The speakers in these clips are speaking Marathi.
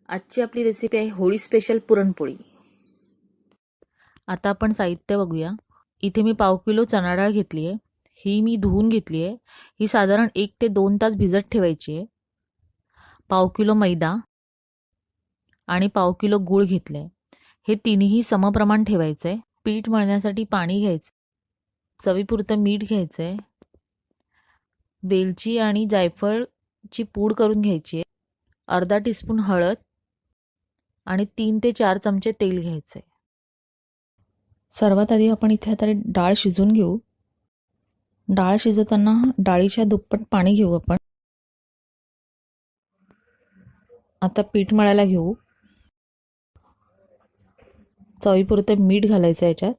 आजची आपली रेसिपी आहे होळी स्पेशल पुरणपोळी। आता आपण साहित्य बघूया। इथे मी पाव किलो चणा डाळ घेतली आहे। ही मी धुवून घेतली आहे। ही साधारण 1 ते 2 तास भिजत ठेवायची आहे। पाव किलो मैदा आणि पाव किलो गूळ घेतले। हे तिन्ही समप्रमाण ठेवायचे आहे। पीठ मळण्यासाठी पाणी घ्यायचं, चवीपुरतं मीठ घ्यायचंय, वेलची आणि जायफळची पूड करून घ्यायची आहे, अर्धा टीस्पून हळद आणि 3 ते 4 चमचे तेल घ्यायचे। सर्वात आधी आपण इथे आता डाळ शिजवून घेऊ। डाळ शिजवताना डाळीच्या दुप्पट पाणी घेऊ आपण। आता पीठ मळायला घेऊ। चवीपुरतं मीठ घालायचं याच्यात,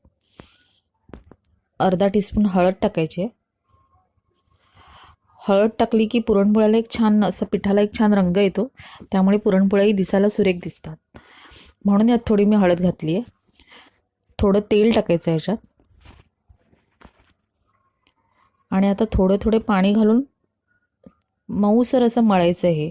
अर्धा टीस्पून हळद टाकायची। हळद टाकली की पुरणपोळ्याला एक छान असं पिठाला एक छान रंग येतो, त्यामुळे पुरणपोळ्याही दिसायला सुरेख दिसतात, म्हणून यात थोडी मी हळद घातली आहे। थोडं तेल टाकायचं याच्यात आणि आता थोडं थोडं पाणी घालून मऊसर असं मळायचं। हे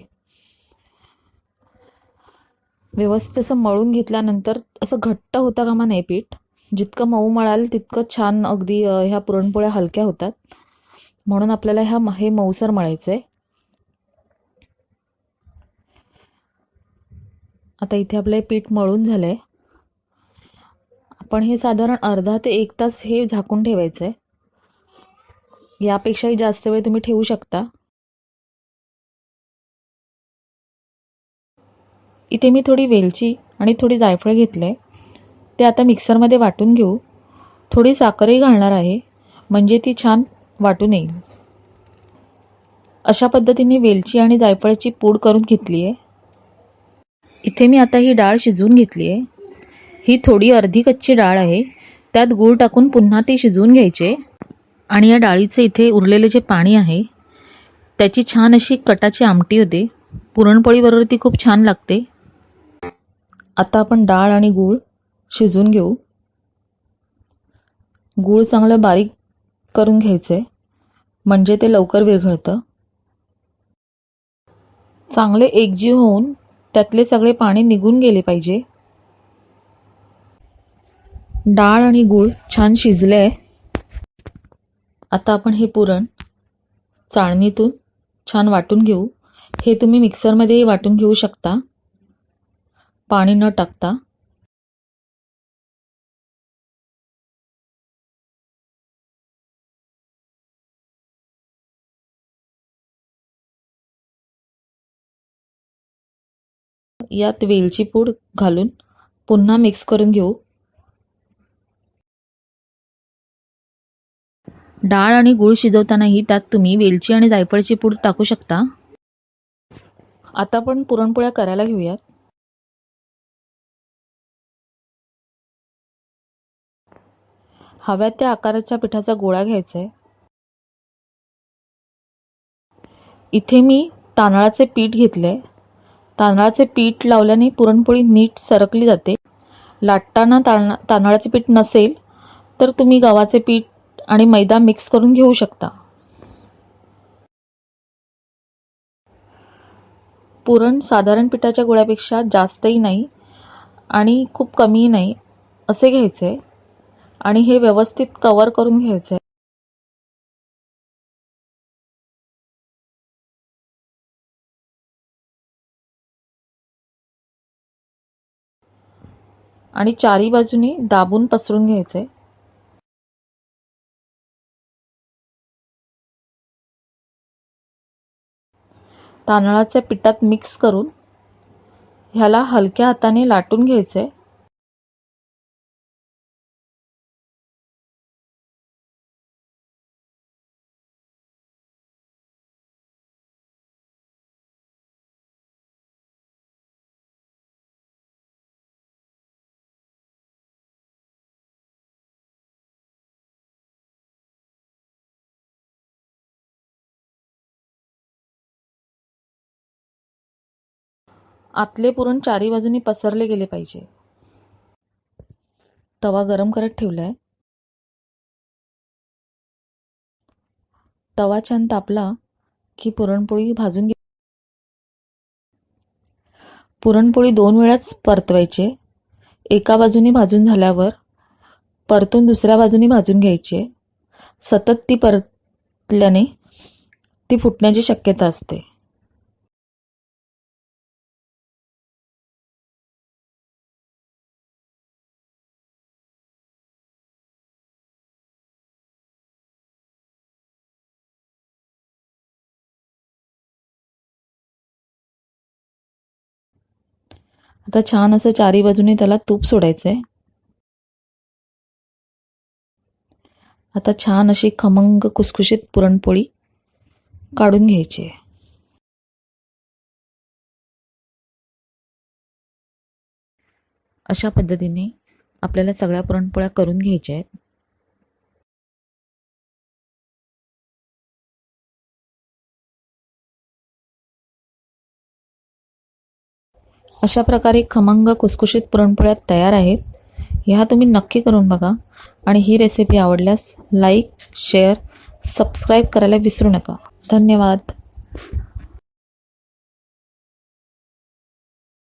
व्यवस्थित असं मळून घेतल्यानंतर असं घट्ट होता कामा नये पीठ। जितकं मऊ मळाल तितकं छान अगदी ह्या पुरणपोळ्या हलक्या होतात, म्हणून आपल्याला हे मऊसर मळायचं आहे। आता इथे आपलं पीठ मळून झालंय। आपण हे साधारण अर्धा ते 1 तास हे झाकून ठेवायचं आहे। यापेक्षाही जास्त वेळ तुम्ही ठेवू शकता। इथे मी थोडी वेलची आणि थोडी जायफळ घेतले, ते आता मिक्सरमध्ये वाटून घेऊ। थोडी साखरही घालणार आहे, म्हणजे ती छान वाटून येईल। अशा पद्धतीने वेलची आणि जायफळाची पूड करून घेतली आहे। इथे मी आता ही डाळ शिजवून घेतली आहे। ही थोडी अर्धी कच्ची डाळ आहे, त्यात गूळ टाकून पुन्हा ती शिजवून घ्यायचे आणि या डाळीचे इथे उरलेले जे पाणी आहे त्याची छान अशी कटाची आमटी होते। पुरणपोळीबरोबर ती खूप छान लागते। आता आपण डाळ आणि गूळ शिजवून घेऊ। गूळ चांगलं बारीक करून घ्यायचे, म्हणजे ते लवकर विरघळतं। चांगले एकजीव होऊन त्यातले सगळे पाणी निघून गेले पाहिजे। डाळ आणि गूळ छान शिजले। आता आपण हे पुरण चाळणीतून छान वाटून घेऊ। हे तुम्ही मिक्सरमध्येही वाटून घेऊ शकता, पाणी न टाकता। यात वेलची पूड घालून पुन्हा मिक्स करून घेऊ। डाळ आणि गूळ शिजवतानाही त्यात तुम्ही वेलची आणि जायफळची पूड टाकू शकता। आता आपण पुरणपोळ्या करायला घेऊयात। हव्या त्या आकाराच्या पिठाचा गोळा घ्यायचा आहे। इथे मी तांदळाचे पीठ घेतले। तांदळाचे पीठ लावल्याने पुरणपोळी नीट सरकली जाते। लाटताना तांदळाचे पीठ नसेल तर तुम्ही गव्हाचे पीठ आणि मैदा मिक्स करून घेऊ शकता। पुरण साधारण पिठाच्या गोळ्यापेक्षा जास्तही नाही आणि खूप कमीही नाही, असे घ्यायचे आणि हे व्यवस्थित कव्हर करून घ्यायचे। आणि चारी बाजूनी दाबून पसरून घ्यायचे। तांदळाच्या पिठात मिक्स करून ह्याला हलक्या हाताने लाटून घ्यायचे। आतले पुरण चारी बाजूनी पसरले गेले पाहिजे। तवा गरम करत ठेवलाय। तवा छान तापला की पुरणपोळी भाजून पुरणपोळी 2 वेळाच परतवायचे. एका बाजूने भाजून झाल्यावर परतून दुसऱ्या बाजूने भाजून घ्यायचे. सतत ती परतल्याने ती फुटण्याची शक्यता असते. आता छान असं चारी बाजूने त्याला तूप सोडायचं आहे. आता छान अशी खमंग खुसखुशीत पुरणपोळी काढून घ्यायची आहे. अशा पद्धतीने आपल्याला सगळ्या पुरणपोळ्या करून घ्यायच्या आहेत. अशा प्रकारे खमंग खुसखुशीत पुरणपोळ्या तयार आहेत. ह्या तुम्ही नक्की करून बघा आणि ही रेसिपी आवडल्यास लाईक, शेअर, सबस्क्राईब करायला विसरू नका. धन्यवाद.